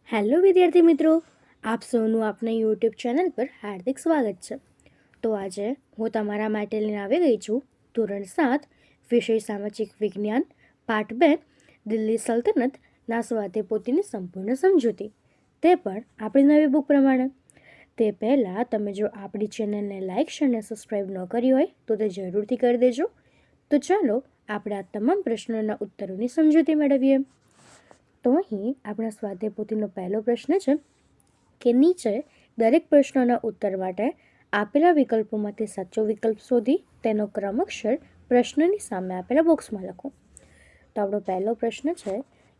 Hello વિદ્યાર્થી મિત્રો, આપ સૌનું આપના યુટ્યુબ ચેનલ પર હાર્દિક સ્વાગત છે. તો આજે હું તમારા માટે લઈને આવી ગઈ છું ધોરણ 7 વિષય સામાજિક વિજ્ઞાન પાઠ 2 દિલ્હી સલ્તનતના સ્વાધ્યાયપોથીની સંપૂર્ણ સમજૂતી, તે પણ આપણી નવી બુક પ્રમાણે. તે પહેલાં તમે જો આપણી ચેનલને લાઇક શેર અને સબસ્ક્રાઈબ ન કરી હોય તો તે જરૂરથી કરી દેજો. તો ચાલો આપણે આ તમામ પ્રશ્નોના ઉત્તરોની સમજૂતી મેળવીએ. તો અહીં આપણા સ્વાધ્યાયપોથીનો પહેલો પ્રશ્ન છે કે નીચે દરેક પ્રશ્નોના ઉત્તર માટે આપેલા વિકલ્પોમાંથી સાચો વિકલ્પ શોધી તેનો ક્રમ અક્ષર પ્રશ્નની સામે આપેલા બોક્સમાં લખો. તો આપણો પહેલો પ્રશ્ન છે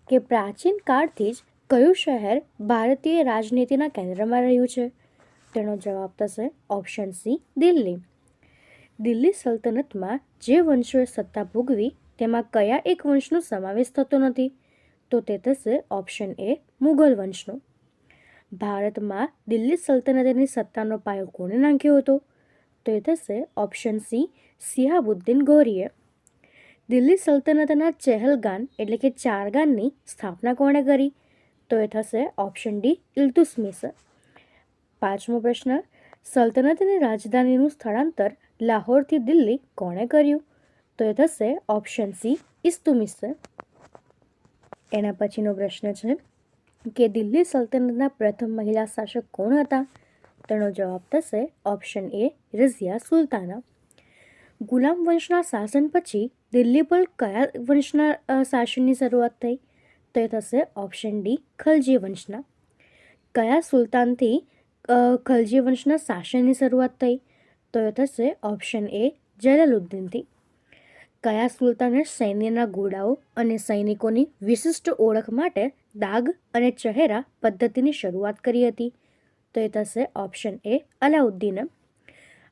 કે પ્રાચીન કાળથી જ કયું શહેર ભારતીય રાજનીતિના કેન્દ્રમાં રહ્યું છે? તેનો જવાબ થશે ઓપ્શન સી, દિલ્હી. દિલ્હી સલ્તનતમાં જે વંશોએ સત્તા ભોગવી તેમાં કયા એક વંશનો સમાવેશ થતો નથી? તો તે થશે ઓપ્શન એ, મુઘલ વંશનો. ભારતમાં દિલ્હી સલ્તનતની સત્તાનો પાયો કોણે નાખ્યો હતો? તો એ થશે ઓપ્શન સી, શિહાબુદ્દીન ગૌરીએ. દિલ્હી સલ્તનતના ચહેલગાન એટલે કે ચારગાનની સ્થાપના કોણે કરી? તો એ થશે ઓપ્શન ડી, ઇલ્તુત્મિશે. પાંચમો પ્રશ્ન, સલ્તનતની રાજધાનીનું સ્થળાંતર લાહોરથી દિલ્હી કોણે કર્યું? તો એ થશે ઓપ્શન સી, ઇલ્તુત્મિશે. એના પછીનો પ્રશ્ન છે કે દિલ્હી સલ્તનતના પ્રથમ મહિલા શાસક કોણ હતા? તેનો જવાબ થશે ઓપ્શન એ, રઝિયા સુલતાના. ગુલામ વંશના શાસન પછી દિલ્હી પર કયા વંશના શાસનની શરૂઆત થઈ? તો એ થશે ઓપ્શન ડી, ખલજી વંશના. કયા સુલતાનથી ખલજી વંશના શાસનની શરૂઆત થઈ? તો એ થશે ઓપ્શન એ, જલાલુદ્દીનથી. કયા સુલતાને સૈન્યના ઘોડાઓ અને સૈનિકોની વિશિષ્ટ ઓળખ માટે દાગ અને ચહેરા પદ્ધતિની શરૂઆત કરી હતી? તો એ થશે ઓપ્શન એ, અલાઉદ્દીને.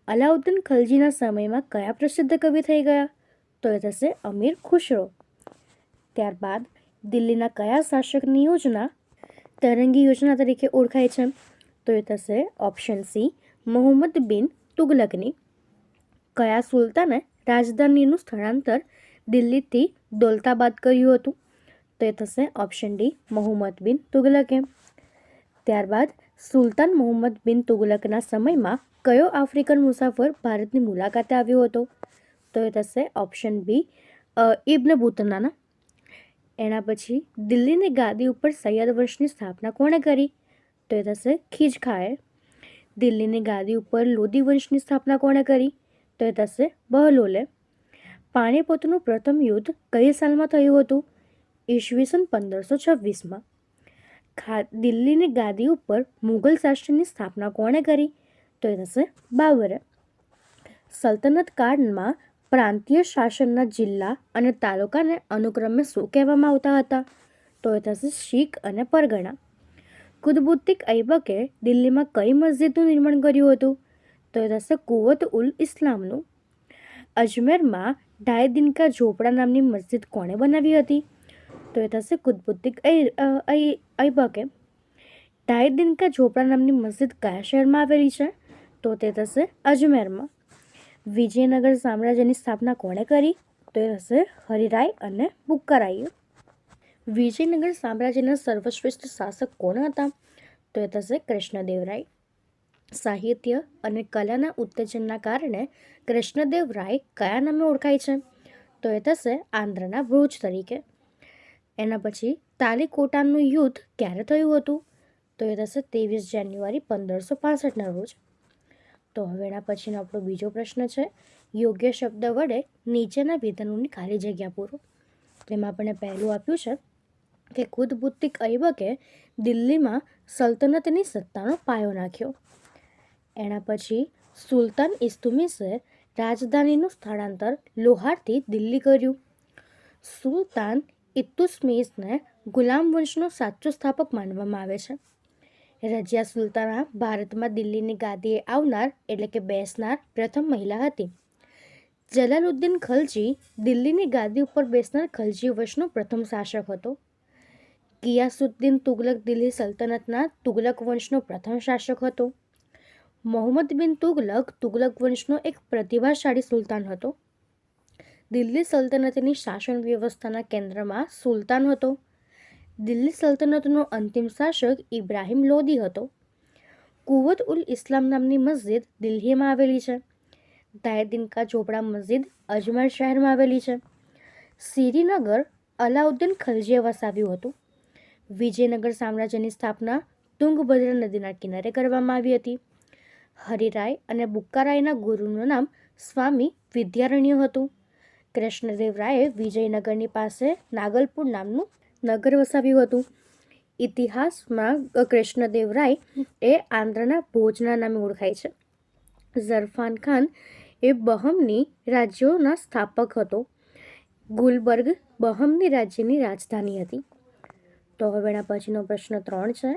અલાઉદ્દીન ખલજીના સમયમાં કયા પ્રસિદ્ધ કવિ થઈ ગયા? તો એ થશે અમીર ખુશરો. ત્યારબાદ દિલ્હીના કયા શાસકની યોજના તરંગી યોજના તરીકે ઓળખાય છે? તો એ થશે ઓપ્શન સી, મોહમ્મદ બિન તુગલકની. કયા સુલતાને રાજધાનીનું સ્થળાંતર દિલ્હીથી દૌલતાબાદ કર્યું હતું? તો એ થશે ઓપ્શન ડી, મોહમ્મદ બિન તુગલકે. ત્યારબાદ સુલતાન મોહમ્મદ બિન તુગલકના સમયમાં કયો આફ્રિકન મુસાફર ભારતની મુલાકાતે આવ્યો હતો? તો એ થશે ઓપ્શન બી, ઇબ્ન બુતનાના. એના પછી દિલ્હીની ગાદી ઉપર સૈયદ વંશની સ્થાપના કોણે કરી? તો એ થશે ખિજખાએ. દિલ્હીની ગાદી ઉપર લોદી વંશની સ્થાપના કોણે કરી? તો એ થશે બહલોલે. પાણીપતનું પ્રથમ યુદ્ધ કઈ સાલમાં થયું હતું? ઈસવીસન 1526માં. દિલ્હીની ગાદી ઉપર મુઘલ શાસનની સ્થાપના કોણે કરી? તો એ થશે બાબરે. સલ્તનત કાળમાં પ્રાંતીય શાસનના જિલ્લા અને તાલુકાને અનુક્રમે શું કહેવામાં આવતા હતા? તો એ થશે શીખ અને પરગણા. કુતબુદ્દીન ઐબકે દિલ્હીમાં કઈ મસ્જિદનું નિર્માણ કર્યું હતું? તો એ થશે કુવત ઉલ ઇસ્લામનું. અજમેરમાં ઢાઈ દિનકા ઝોપડા નામની મસ્જિદ કોણે બનાવી હતી? તો એ થશે કુતબુદ્દીન ઐબકે. ઢાઈ દિનકા ઝોપડા નામની મસ્જિદ કયા શહેરમાં આવેલી છે? તો તે થશે અજમેરમાં. વિજયનગર સામ્રાજ્યની સ્થાપના કોણે કરી? તો એ થશે હરિરાય અને બુક્કારાઈએ. વિજયનગર સામ્રાજ્યના સર્વશ્રેષ્ઠ શાસક કોણ હતા? તો એ થશે કૃષ્ણદેવરાય. સાહિત્ય અને કલાના ઉત્તેજનના કારણે કૃષ્ણદેવરાય કયા નામે ઓળખાય છે? તો એ થશે આંધ્રના ભુજ તરીકે. એના પછી તાલીકોટાનું યુદ્ધ ક્યારે થયું હતું? તો એ થશે 23 જાન્યુઆરી 1565ના રોજ. તો હવે એના પછીનો આપણો બીજો પ્રશ્ન છે, યોગ્ય શબ્દ વડે નીચેના વિધાનોની ખાલી જગ્યા પૂરો. તેમાં આપણને પહેલું આપ્યું છે કે કુતબુદ્દીન ઐબકે દિલ્હીમાં સલ્તનતની સત્તાનો પાયો નાખ્યો. એના પછી સુલતાન ઇલ્તુત્મિશે રાજધાનીનું સ્થળાંતર લોહારથી દિલ્હી કર્યું. સુલતાન ઇલ્તુત્મિશને ગુલામ વંશનો સાચો સ્થાપક માનવામાં આવે છે. રઝિયા સુલતાના ભારતમાં દિલ્હીની ગાદીએ આવનાર એટલે કે બેસનાર પ્રથમ મહિલા હતી. જલાલુદ્દીન ખલજી દિલ્હીની ગાદી ઉપર બેસનાર ખલજી વંશનો પ્રથમ શાસક હતો. ગિયાસુદ્દીન તુગલક દિલ્હી સલ્તનતના તુગલક વંશનો પ્રથમ શાસક હતો. મોહમ્મદ બિન તુગલક તુગલક વંશનો એક પ્રતિભાશાળી સુલતાન હતો. દિલ્હી સલ્તનતની શાસન વ્યવસ્થાના કેન્દ્રમાં સુલતાન હતો. દિલ્હી સલ્તનતનો અંતિમ શાસક ઇબ્રાહિમ લોદી હતો. કુવત ઉલ ઇસ્લામ નામની મસ્જિદ દિલ્હીમાં આવેલી છે. દાયદીન કા ચોપડા મસ્જિદ અજમેર શહેરમાં આવેલી છે. શ્રીનગર અલાઉદ્દીન ખલજીએ વસાવ્યું હતું. વિજયનગર સામ્રાજ્યની સ્થાપના તુંગભદ્રા નદીના કિનારે કરવામાં આવી હતી. હરિરાય અને બુક્કારાયના ગુરુનું નામ સ્વામી વિદ્યારણ્ય હતું. કૃષ્ણદેવરાયે વિજયનગરની પાસે નાગલપુર નામનું નગર વસાવ્યું હતું. ઇતિહાસમાં કૃષ્ણદેવરાય એ આંધ્રના ભોજના નામે ઓળખાય છે. ઝરફાન ખાન એ બહમની રાજ્યોના સ્થાપક હતો. ગુલબર્ગ બહમની રાજ્યની રાજધાની હતી. તો હવેના પછીનો પ્રશ્ન 3 છે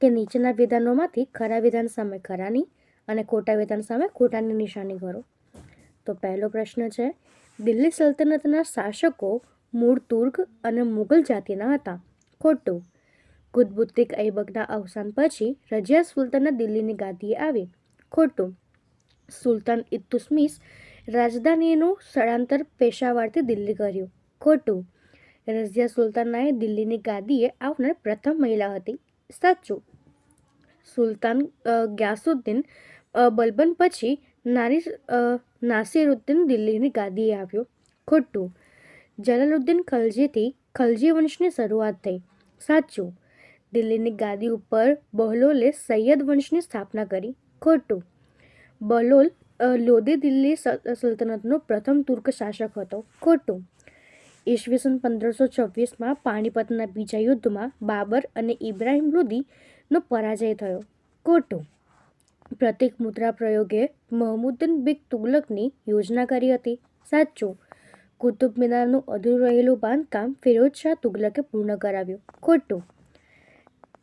કે નીચેના વિધાનોમાંથી ખરા વિધાન સામે ખરાની અને ખોટા વિધાન સામે ખોટાની નિશાની કરો. તો પહેલો પ્રશ્ન છે, દિલ્હી સલ્તનતના શાસકો મૂળ તુર્ક અને મુગલ જાતિના હતા. ખોટું. કુતબુદ્દીન ઐબકના અવસાન પછી રજિયા સુલતાન દિલ્હીની ગાદીએ આવી. ખોટું. સુલતાન ઇલ્તુત્મિશ રાજધાનીનું સ્થળાંતર પેશાવરથી દિલ્હી કર્યું. ખોટું. રઝિયા સુલતાનાએ દિલ્હીની ગાદીએ આવનાર પ્રથમ મહિલા હતી. સાચું. સુલતાન ગ્યાસુદ્દીન બલબન પછી નાસિરુદ્દીન દિલ્હીની ગાદીએ આવ્યો. ખોટું. જલાલુદ્દીન ખલજીથી ખલજી વંશની શરૂઆત થઈ. સાચું. દિલ્હીની ગાદી ઉપર બહલોલે સૈયદ વંશની સ્થાપના કરી. ખોટું. બહલોલ લોદી દિલ્હી સલ્તનતનો પ્રથમ તુર્ક શાસક હતો. ખોટું. ઈસવીસન 1526માં પાણીપતના બીજા યુદ્ધમાં બાબર અને ઇબ્રાહિમ લોદીનો પરાજય થયો. ખોટું. પ્રતીક મુદ્રા પ્રયોગે મહમુદ્દીન બીક તુગલકની યોજના કરી હતી. સાચું. કુતુબ મિનારનું અધૂરું રહેલું બાંધકામ ફિરોઝ શાહ તુગલકે પૂર્ણ કરાવ્યું. ખોટું.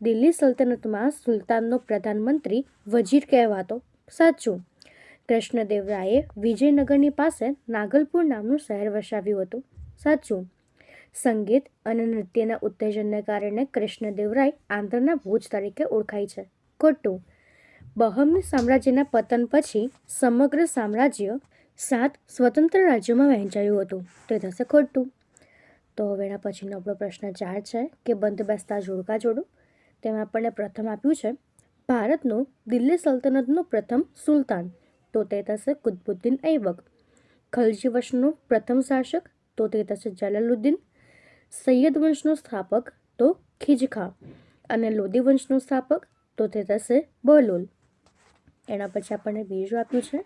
દિલ્હી સલ્તનતમાં સુલતાનનો પ્રધાનમંત્રી વજીર કહેવાતો. સાચું. કૃષ્ણદેવરાયે વિજયનગરની પાસે નાગલપુર નામનું શહેર વસાવ્યું હતું. સાચું. સંગીત અને નૃત્યના ઉત્તેજનને કારણે કૃષ્ણદેવરાય આંધ્રના ભુજ તરીકે ઓળખાય છે. ખોટું. બહમની સામ્રાજ્યના પતન પછી સમગ્ર સામ્રાજ્ય 7 સ્વતંત્ર રાજ્યોમાં વહેંચાયું હતું. તે થશે ખોટું. તો હવેના પછીનો આપણો પ્રશ્ન 4 છે કે બંધ બેસતા જોડકા જોડો. તેમાં આપણને પ્રથમ આપ્યું છે ભારતનો દિલ્હી સલ્તનતનો પ્રથમ સુલતાન, તો તે થશે કુતબુદ્દીન ઐબક. ખલજી વંશનો પ્રથમ શાસક, તો તે થશે જલાલુદ્દીન. સૈયદ વંશનો સ્થાપક તો ખિજખા, અને લોદી વંશનો સ્થાપક તો તે થશે બહલોલ. એના પછી આપણને બીજું આપ્યું છે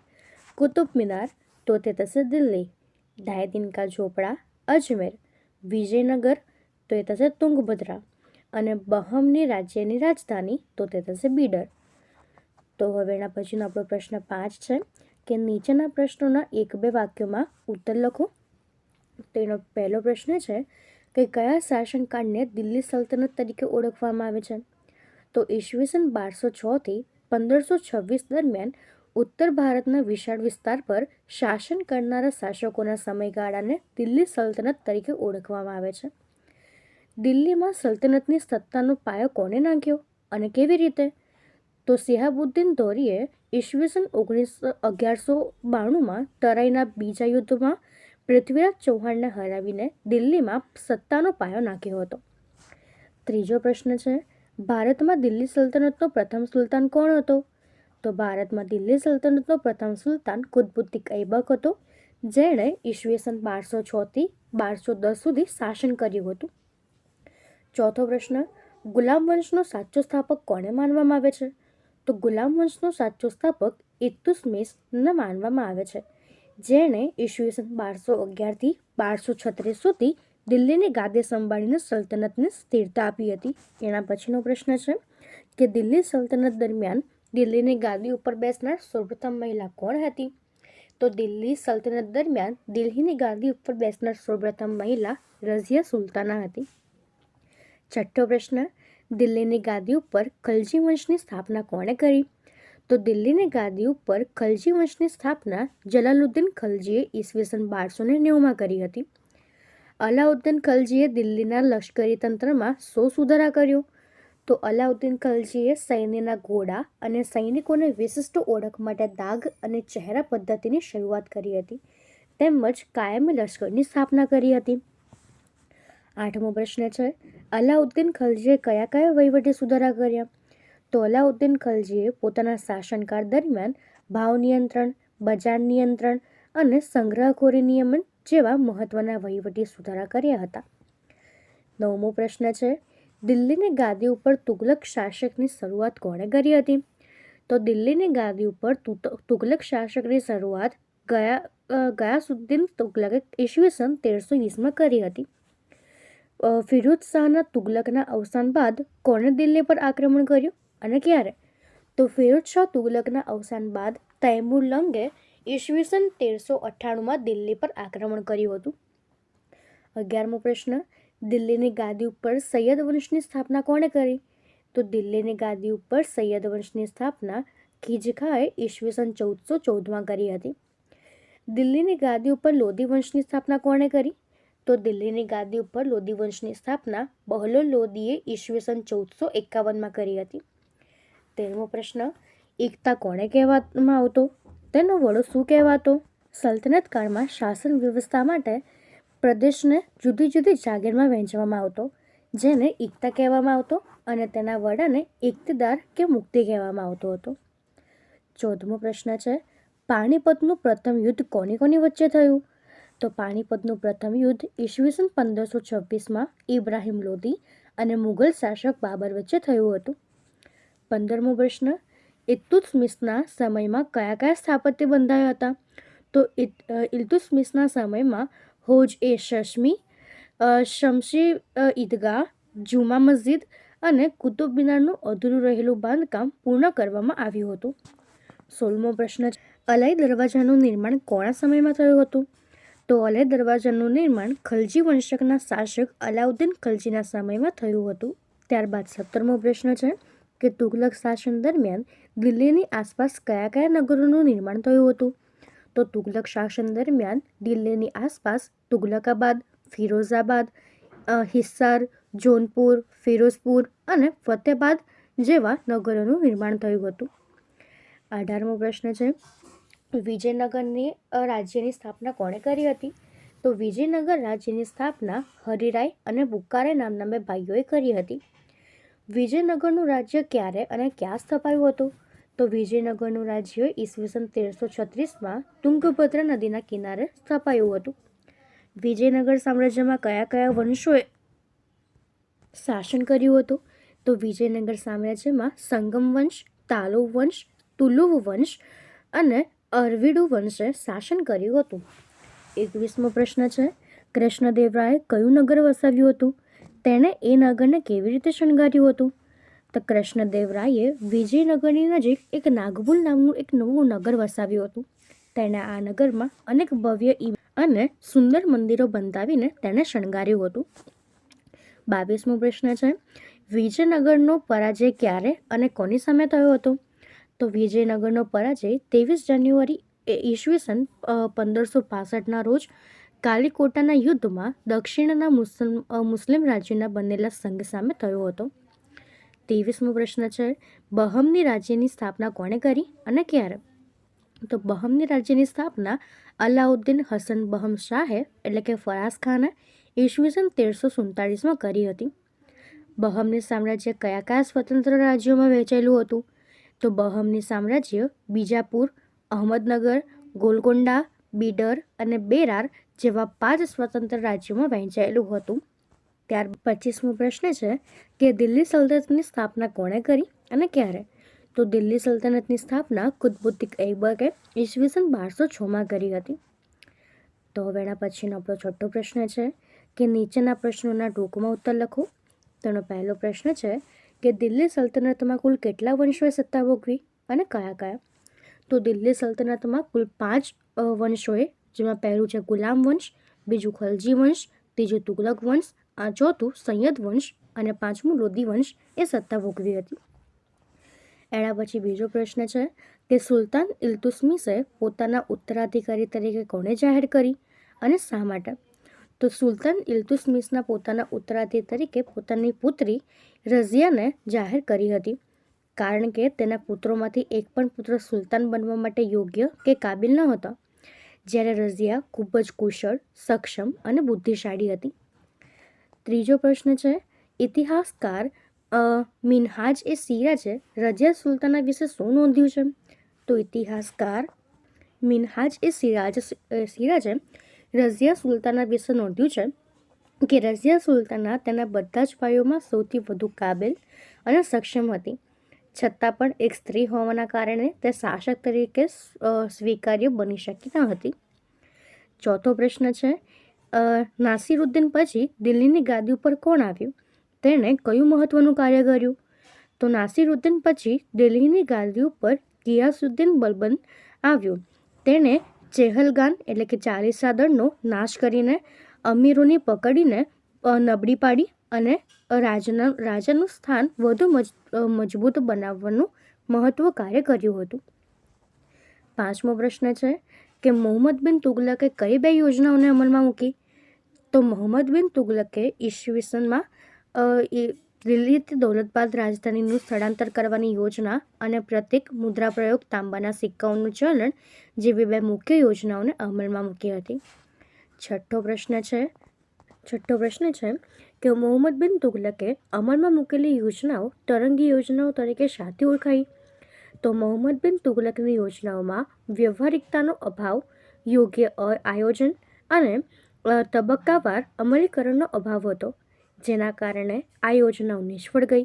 કુતુબ મિનાર, તો તે થશે દિલ્હી. દાયદીન કા ઝોપડા અજમેર. વિજયનગર તો એ થશે તુંગભદ્રા, અને બહમની રાજ્યની રાજધાની તો તે થશે બીડર. તો હવે એના પછીનો આપણો પ્રશ્ન 5 છે કે નીચેના પ્રશ્નોના 1-2 વાક્યોમાં ઉત્તર લખો. તેનો પહેલો પ્રશ્ન છે કે કયા શાસનકાળને દિલ્હી સલ્તનત તરીકે ઓળખવામાં આવે છે? તો ઈસવીસન 1206 થી 1526 દરમિયાન ઉત્તર ભારતના વિશાળ વિસ્તાર પર શાસન કરનારા શાસકોના સમયગાળાને દિલ્હી સલ્તનત તરીકે ઓળખવામાં આવે છે. દિલ્હીમાં સલ્તનતની સત્તાનો પાયો કોણે નાખ્યો અને કેવી રીતે? તો શિહાબુદ્દીન ધૌરીએ ઈસવીસન 1192માં તરાઈના બીજા યુદ્ધમાં પૃથ્વીરાજ ચૌહાણને હરાવીને દિલ્હીમાં સત્તાનો પાયો નાખ્યો હતો. ત્રીજો પ્રશ્ન છે ભારતમાં દિલ્હી સલ્તનતનો પ્રથમ સુલતાન કોણ હતો? તો ભારતમાં દિલ્હી સલ્તનતનો પ્રથમ સુલતાન કુતબુદ્દીન ઐબક હતો, જેણે ઈસવીસન 1206થી 1210 સુધી શાસન કર્યું હતું. ચોથો પ્રશ્ન ગુલામ વંશનો સાચો સ્થાપક કોને માનવામાં આવે છે? તો ગુલામ વંશનો સાચો સ્થાપક ઇલ્તુત્મિશને માનવામાં આવે છે, જેણે ઈસવીસન 1211થી 1236 સુધી દિલ્હીની ગાદી સંભાળીને સલ્તનતને સ્થિરતા આપી હતી. એના પછીનો પ્રશ્ન છે કે દિલ્હી સલ્તનત દરમિયાન દિલ્હીની ગાદી ઉપર બેસનાર સૌપ્રથમ મહિલા કોણ હતી? તો દિલ્હી સલ્તનત દરમિયાન દિલ્હીની ગાદી ઉપર બેસનાર સૌપ્રથમ મહિલા રઝિયા સુલતાના હતી. છઠ્ઠો પ્રશ્ન દિલ્હીની ગાદી ઉપર ખલજી વંશની સ્થાપના કોણે કરી? તો દિલ્હીની ગાદી ઉપર ખલજી વંશની સ્થાપના જલાલુદ્દીન ખલજીએ ઈસવીસન 1290માં કરી હતી. અલાઉદ્દીન ખલજીએ દિલ્હીના લશ્કરી તંત્રમાં સુધારા કર્યો? તો અલાઉદ્દીન ખલજીએ સૈન્યના ઘોડા અને સૈનિકોને વિશિષ્ટ ઓળખ માટે દાગ અને ચહેરા પદ્ધતિની શરૂઆત કરી હતી, તેમજ કાયમી લશ્કરની સ્થાપના કરી હતી. 8મો પ્રશ્ન છે, અલાઉદ્દીન ખલજીએ કયા કયા વહીવટી સુધારા કર્યા? તો અલાઉદ્દીન ખલજીએ પોતાના શાસનકાળ દરમિયાન ભાવ નિયંત્રણ, બજાર નિયંત્રણ અને સંગ્રહખોરી નિયમન જેવા મહત્વના વહીવટી સુધારા કર્યા હતા. 9મો પ્રશ્ન છે, દિલ્હીની ગાદી ઉપર તુગલક શાસકની શરૂઆત કોણે કરી હતી? તો દિલ્હીની ગાદી ઉપર તુગલક શાસકની શરૂઆત ગયાસુદ્દીન તુગલકે ઈસવીસન 1320માં કરી હતી. ફિરોઝ શાહના તુગલકના અવસાન બાદ કોણે દિલ્હી પર આક્રમણ કર્યું અને ક્યારે? તો ફિરોઝ શાહ તુગલકના અવસાન બાદ તૈમુર લંગે ઈસવીસન 1398માં દિલ્હી પર આક્રમણ કર્યું હતું. 11મો પ્રશ્ન, દિલ્હીની ગાદી ઉપર સૈયદ વંશની સ્થાપના કોણે કરી? તો દિલ્હીની ગાદી ઉપર સૈયદ વંશની સ્થાપના ખીજખાએ ઈસવીસન 1414માં કરી હતી. દિલ્હીની ગાદી ઉપર લોધી વંશની સ્થાપના કોણે કરી? તો દિલ્હીની ગાદી ઉપર લોધી વંશની સ્થાપના બહલોલ લોધીએ ઈસવીસન 1451માં કરી હતી. 13મો પ્રશ્ન, એકતા કોણે કહેવામાં આવતો? તેનો વડો શું કહેવાતો? સલ્તનત કાળમાં શાસન વ્યવસ્થા માટે પ્રદેશને જુદી જુદી જાગીરમાં વહેંચવામાં આવતો, જેને એકતા કહેવામાં આવતો અને તેના વડાને ઇક્તદાર કે મુક્તિ કહેવામાં આવતો હતો. 14મો પ્રશ્ન છે, પાણીપતનું પ્રથમ યુદ્ધ કોની કોની વચ્ચે થયું? તો પાણીપતનું પ્રથમ યુદ્ધ ઈસવીસન 1526માં ઇબ્રાહિમ લોધી અને મુઘલ શાસક બાબર વચ્ચે થયું હતું. 15મો પ્રશ્ન, ઇલ્તુત્મિશના સમયમાં કયા કયા સ્થાપત્ય બંધાયા હતા? તો ઇલ્તુત્મિશના સમયમાં હોજ એ શશમી, શમશી ઈદગાહ, જુમા મસ્જિદ અને કુતુબ મિનારનું અધૂરું રહેલું બાંધકામ પૂર્ણ કરવામાં આવ્યું હતું. 16મો પ્રશ્ન, અલાઈ દરવાજાનું નિર્માણ કોના સમયમાં થયું હતું? તો અલાઈ દરવાજાનું નિર્માણ ખલજી વંશકના શાસક અલાઉદ્દીન ખલજીના સમયમાં થયું હતું. ત્યારબાદ 17મો પ્રશ્ન છે કે તુગલક શાસન દરમિયાન દિલ્હીની આસપાસ કયા કયા નગરોનું નિર્માણ થયું હતું? તો તુગલક શાસન દરમિયાન દિલ્હીની આસપાસ તુગલકાબાદ, ફિરોઝાબાદ, હિસ્સાર, જોનપુર, ફિરોઝપુર અને ફતેહબાદ જેવા નગરોનું નિર્માણ થયું હતું. 18મો પ્રશ્ન છે, વિજયનગરની રાજ્યની સ્થાપના કોણે કરી હતી? તો વિજયનગર રાજ્યની સ્થાપના હરિરાય અને બુક્કારાય નામના બે ભાઈઓએ કરી હતી. વિજયનગરનું રાજ્ય ક્યારે અને ક્યાં સ્થપાયું હતું? તો વિજયનગરનું રાજ્ય ઈસવીસન 1336માં તુંગભદ્રા નદીના કિનારે સ્થપાયું હતું. વિજયનગર સામ્રાજ્યમાં કયા કયા વંશોએ શાસન કર્યું હતું? તો વિજયનગર સામ્રાજ્યમાં સંગમ વંશ, તાલુવ વંશ, તુલુવ વંશ અને અરવિડુ વંશે શાસન કર્યું હતું. 21મો પ્રશ્ન છે, કૃષ્ણદેવરાયે કયું નગર વસાવ્યું હતું? તેણે એ નગરને કેવી રીતે શણગાર્યું હતું? તો કૃષ્ણદેવરાયે વિજયનગરની નજીક એક નાગપુર નામનું એક નવું નગર વસાવ્યું હતું. તેણે આ નગરમાં અનેક ભવ્ય અને સુંદર મંદિરો બંધાવીને તેને શણગાર્યું હતું. 22મો પ્રશ્ન છે, વિજયનગરનો પરાજય ક્યારે અને કોની સામે થયો હતો? તો વિજયનગરનો પરાજય 23 જાન્યુઆરી ઈસવીસન 1562ના રોજ કાલિકોટાના યુદ્ધમાં દક્ષિણના મુસ્લિમ રાજ્યોના બનેલા સંઘ સામે થયો હતો. 23મો પ્રશ્ન છે, બહમની રાજ્યની સ્થાપના કોણે કરી અને ક્યારે? તો બહમની રાજ્યની સ્થાપના અલાઉદ્દીન હસન બહમ શાહે એટલે કે ફરાઝ ખાને ઈસવીસન 1347માં કરી હતી. બહમની સામ્રાજ્ય કયા કયા સ્વતંત્ર રાજ્યોમાં વહેંચાયેલું હતું? તો બહમની સામ્રાજ્ય બીજાપુર, અહમદનગર, ગોલકોંડા, બીડર અને બેરાર જેવા 5 સ્વતંત્ર રાજ્યોમાં વહેંચાયેલું હતું. ત્યાર 25મો પ્રશ્ન છે કે દિલ્હી સલ્તનતની સ્થાપના કોણે કરી અને ક્યારે? તો દિલ્હી સલ્તનતની સ્થાપના કુતબુદ્દીન ઐબકે ઈસવીસન 1206માં કરી હતી. તો હવે એના પછીનો આપણો છઠ્ઠો પ્રશ્ન છે કે નીચેના પ્રશ્નોના ટૂંકમાં ઉત્તર લખો. તેનો પહેલો પ્રશ્ન છે કે દિલ્હી સલ્તનતમાં કુલ કેટલા વંશોએ સત્તા ભોગવી અને કયા કયા? તો દિલ્હી સલ્તનતમાં કુલ 5 વંશોએ, જેમાં પહેલું છે ગુલામ વંશ, બીજું ખલજી વંશ, ત્રીજું તુગલક વંશ, ચોથું સૈયદ વંશ અને 5મું લોધી વંશ એ સત્તા ભોગવી હતી. એના પછી બીજો પ્રશ્ન છે કે સુલતાન ઇલ્તુત્મિશે પોતાના ઉત્તરાધિકારી તરીકે કોને જાહેર કરી અને શા માટે? તો સુલતાન ઇલ્તુત્મિશના પોતાના ઉત્તરાધિકારી તરીકે પોતાની પુત્રી રઝિયાને જાહેર કરી હતી, કારણ કે તેના પુત્રોમાંથી એક પણ પુત્ર સુલતાન બનવા માટે યોગ્ય કે કાબિલ ન હતો, જ્યારે રઝિયા ખૂબ જ કુશળ, સક્ષમ અને બુદ્ધિશાળી હતી. ત્રીજો પ્રશ્ન છે, ઇતિહાસકાર મિનહાજ એ સિરાજે રઝિયા સુલતાના વિશે શું નોંધ્યું છે? તો ઇતિહાસકાર મિનહાજ એ સિરાજે રઝિયા સુલતાના વિશે નોંધ્યું છે કે રઝિયા સુલતાના તેના બધા જ ભાઈઓમાં સૌથી વધુ કાબિલ અને સક્ષમ હતી, છતાં પણ એક સ્ત્રી હોવાના કારણે તે શાસક તરીકે સ્વીકાર્ય બની શકી ન હતી. ચોથો પ્રશ્ન છે, નાસિરુદ્દીન પછી દિલ્હીની ગાદી ઉપર કોણ આવ્યું? તેણે કયું મહત્વનું કાર્ય કર્યું? તો નાસિરુદ્દીન પછી દિલ્હીની ગાદી ઉપર ગિયાસુદ્દીન બલબન આવ્યું. તેણે ચેહલગાન એટલે કે ચાલીસા દળનો નાશ કરીને અમીરોની પકડીને નબળી પાડી અને રાજાનું સ્થાન વધુ મજબૂત બનાવવાનું મહત્વ કાર્ય કર્યું હતું. પાંચમો પ્રશ્ન છે કે મોહમ્મદ બિન તુગલકે કઈ 2 યોજનાઓને અમલમાં મૂકી? તો મોહમ્મદ બિન તુગલકે ઈસવીસનમાં દિલ્હીથી દૌલતાબાદ રાજધાનીનું સ્થળાંતર કરવાની યોજના અને પ્રતીક મુદ્રા પ્રયોગ તાંબાના સિક્કાઓનું ચલણ જેવી 2 મુખ્ય યોજનાઓને અમલમાં મૂકી હતી. છઠ્ઠો પ્રશ્ન છે કે મોહમ્મદ બિન તુગલકે અમલમાં મૂકેલી યોજનાઓ તરંગી યોજનાઓ તરીકે શાથી ઓળખાઈ? તો મોહમ્મદ બિન તુગલકની યોજનાઓમાં વ્યવહારિકતાનો અભાવ, યોગ્ય આયોજન અને તબક્કાવાર અમલીકરણનો અભાવ હતો, જેના કારણે આ યોજનાઓ નિષ્ફળ ગઈ.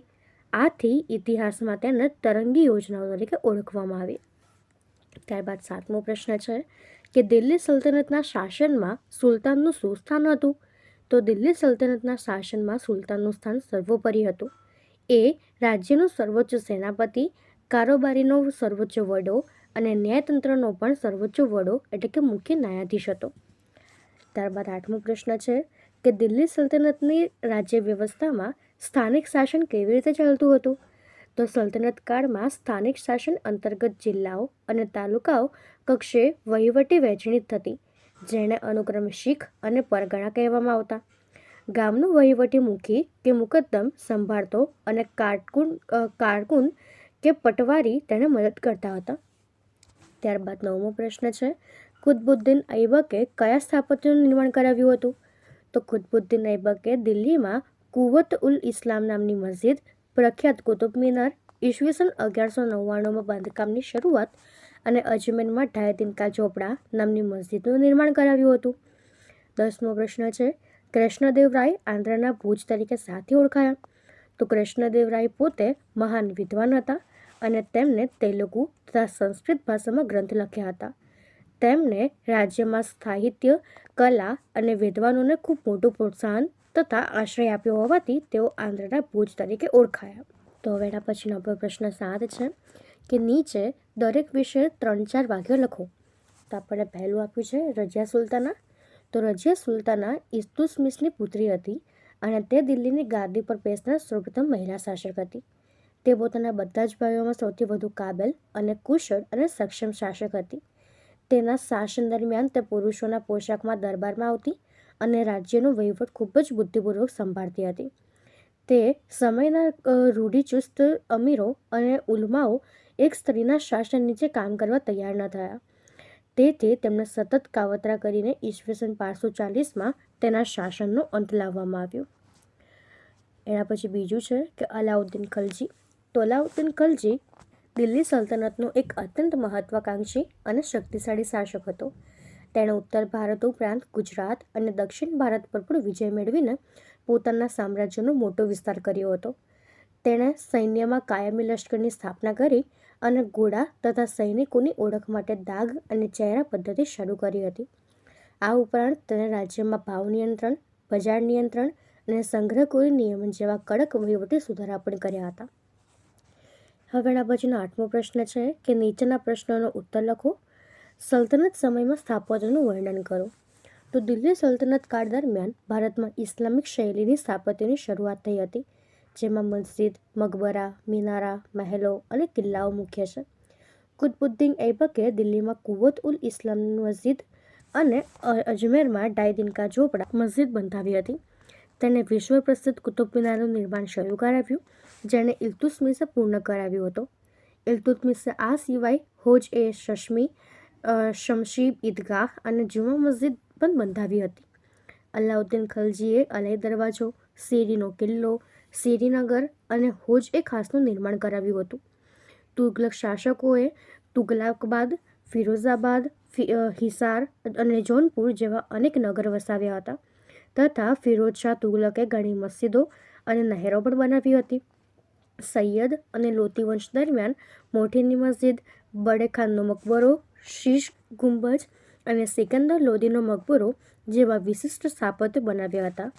આથી ઇતિહાસમાં તેને તરંગી યોજનાઓ તરીકે ઓળખવામાં આવી. ત્યારબાદ સાતમો પ્રશ્ન છે કે દિલ્હી સલ્તનતના શાસનમાં સુલતાનનું શું સ્થાન હતું? તો દિલ્હી સલ્તનતના શાસનમાં સુલતાનનું સ્થાન સર્વોપરી હતું. એ રાજ્યનો સર્વોચ્ચ સેનાપતિ, કારોબારીનો સર્વોચ્ચ વડો અને ન્યાયતંત્રનો પણ સર્વોચ્ચ વડો એટલે કે મુખ્ય ન્યાયાધીશ હતો. ત્યારબાદ આઠમો પ્રશ્ન છે કે દિલ્હી સલ્તનતની રાજ્ય વ્યવસ્થામાં સ્થાનિક શાસન કેવી રીતે ચાલતું હતું? તો સલ્તનત કાળમાં સ્થાનિક શાસન અંતર્ગત જિલ્લાઓ અને તાલુકાઓ કક્ષે વહીવટી વહેંચણી થતી, જેને અનુક્રમે શીખ અને પરગણા કહેવામાં આવતા. ગામનો વહીવટી મુખી કે મુકદ્દમ સંભાળતો અને કારકુન કે પટવારી તેને મદદ કરતા હતા. ત્યારબાદ નવમો પ્રશ્ન છે, કુતબુદ્દીન ઐબકે કયા સ્થાપત્યનું નિર્માણ કરાવ્યું હતું? તો કુતબુદ્દીન ઐબકે દિલ્હીમાં કુવત ઉલ ઇસ્લામ નામની મસ્જિદ, પ્રખ્યાત કુતુબ મિનાર, ઈસવીસન 1199માં બાંધકામની શરૂઆત અને અજમેરમાં ઢાઈ કા ઝોપડા નામની મસ્જિદનું નિર્માણ કરાવ્યું હતું. 10મો પ્રશ્ન છે, કૃષ્ણદેવરાય આંધ્રના ભુજ તરીકે શાથી ઓળખાયા? તો કૃષ્ણદેવરાય પોતે મહાન વિદ્વાન હતા અને તેમને તેલુગુ તથા સંસ્કૃત ભાષામાં ગ્રંથ લખ્યા હતા. તેમણે રાજ્યમાં સાહિત્ય, કલા અને વિદ્વાનોને ખૂબ મોટું પ્રોત્સાહન તથા આશ્રય આપ્યો હોવાથી તેઓ આંધ્રના ભુજ તરીકે ઓળખાયા. તો હવે એના પછીનો આપણો પ્રશ્ન 7 છે કે નીચે દરેક વિશે 3-4 વાક્યો લખો. તો આપણે પહેલું આપ્યું છે રઝિયા સુલતાના. તો રઝિયા સુલતાના ઇલ્તુત્મિશની પુત્રી હતી અને તે દિલ્હીની ગાદી પર બેસનાર સૌપ્રથમ મહિલા શાસક હતી. તે પોતાના બધા જ ભાઈઓમાં સૌથી વધુ કાબેલ અને કુશળ અને સક્ષમ શાસક હતી. તેના શાસન દરમિયાન તે પુરુષોના પોશાકમાં દરબારમાં આવતી અને રાજ્યનો વહીવટ ખૂબ જ બુદ્ધિપૂર્વક સંભાળતી હતી. તે સમયના રૂઢિચુસ્ત અમીરો અને ઉલમાઓ એક સ્ત્રીના શાસન નીચે કામ કરવા તૈયાર ન થયા. તેથી તેમણે સતત કાવતરા કરીને ઈસવીસન 540માં તેના શાસનનો અંત લાવવામાં આવ્યો. એના પછી બીજું છે કે અલાઉદ્દીન ખલજી. તો અલાઉદ્દીન ખલજી દિલ્હી સલ્તનતનો એક અત્યંત મહત્વાકાંક્ષી અને શક્તિશાળી શાસક હતો. તેણે ઉત્તર ભારત ઉપરાંત ગુજરાત અને દક્ષિણ ભારત પર પણ વિજય મેળવીને પોતાના સામ્રાજ્યનો મોટો વિસ્તાર કર્યો હતો. તેણે સૈન્યમાં કાયમી લશ્કરની સ્થાપના કરી અને ઘોડા તથા સૈનિકોની ઓળખ માટે દાગ અને ચહેરા પદ્ધતિ શરૂ કરી હતી. આ ઉપરાંત તેણે રાજ્યમાં ભાવ નિયંત્રણ, બજાર નિયંત્રણ અને સંગ્રહખોરી નિયમન જેવા કડક વહીવટી સુધારા પણ કર્યા હતા. હવે એના પછીનો 8મો પ્રશ્ન છે કે નીચેના પ્રશ્નોનો ઉત્તર લખો. સલ્તનત સમયમાં સ્થાપત્યનું વર્ણન કરો. તો દિલ્હી સલ્તનત કાળ દરમિયાન ભારતમાં ઇસ્લામિક શૈલીની સ્થાપત્યની શરૂઆત થઈ હતી, જેમાં મસ્જિદ, મકબરા, મિનારા, મહેલો અને કિલ્લાઓ મુખ્ય છે. કુતબુદ્દીન ઐબકે દિલ્હીમાં કુવત ઉલ ઇસ્લામની મસ્જિદ અને અજમેરમાં ઢાઈ કા ઝોપડા મસ્જિદ બંધાવી હતી. તેને વિશ્વ પ્રસિદ્ધ કુતુબ મિનારનું નિર્માણ શરૂ કરાવ્યું, જેને ઇલ્તુત્મિશે પૂર્ણ કરાવ્યું હતું. ઇલ્તુત્મિશે આ સિવાય હોજ-એ-શમી, શમશી ઈદગાહ અને જુમા મસ્જિદ પણ બંધાવી હતી. અલાઉદ્દીન ખલજીએ અલય દરવાજો, શેરીનો કિલ્લો, શ્રીનગર અને હોજ એ ખાસનું નિર્માણ કરાવ્યું હતું. તુગલક શાસકોએ તુગલકાબાદ, ફિરોઝાબાદ, હિસાર અને જૌનપુર જેવા અનેક નગર વસાવ્યા હતા તથા ફિરોઝ શાહ તુગલકે ઘણી મસ્જિદો અને નહેરો પણ બનાવી હતી. સૈયદ અને લોધી વંશ દરમિયાન મોઠીની મસ્જિદ, બડે ખાનનો મકબરો, શીશ ગુંબજ અને સિકંદર લોધીનો મકબરો જેવા વિશિષ્ટ સ્થાપત્ય બનાવ્યા હતા,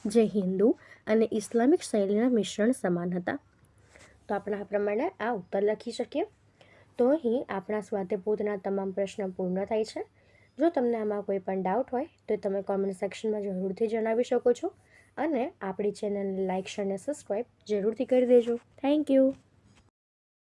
જે હિન્દુ અને ઇસ્લામિક શૈલીના મિશ્રણ સમાન હતા. તો આપણે આ પ્રમાણે આ ઉત્તર લખી શકીએ. તો અહીં આપણા સ્વાધ્યાયપોથીના તમામ પ્રશ્નો પૂર્ણ થાય છે. જો તમને આમાં કોઈ પણ ડાઉટ હોય તો તમે કોમેન્ટ સેક્શનમાં જરૂરથી જણાવી શકો છો અને આપણી ચેનલને લાઇક, શેર અને સબસ્ક્રાઈબ જરૂરથી કરી દેજો. Thank you.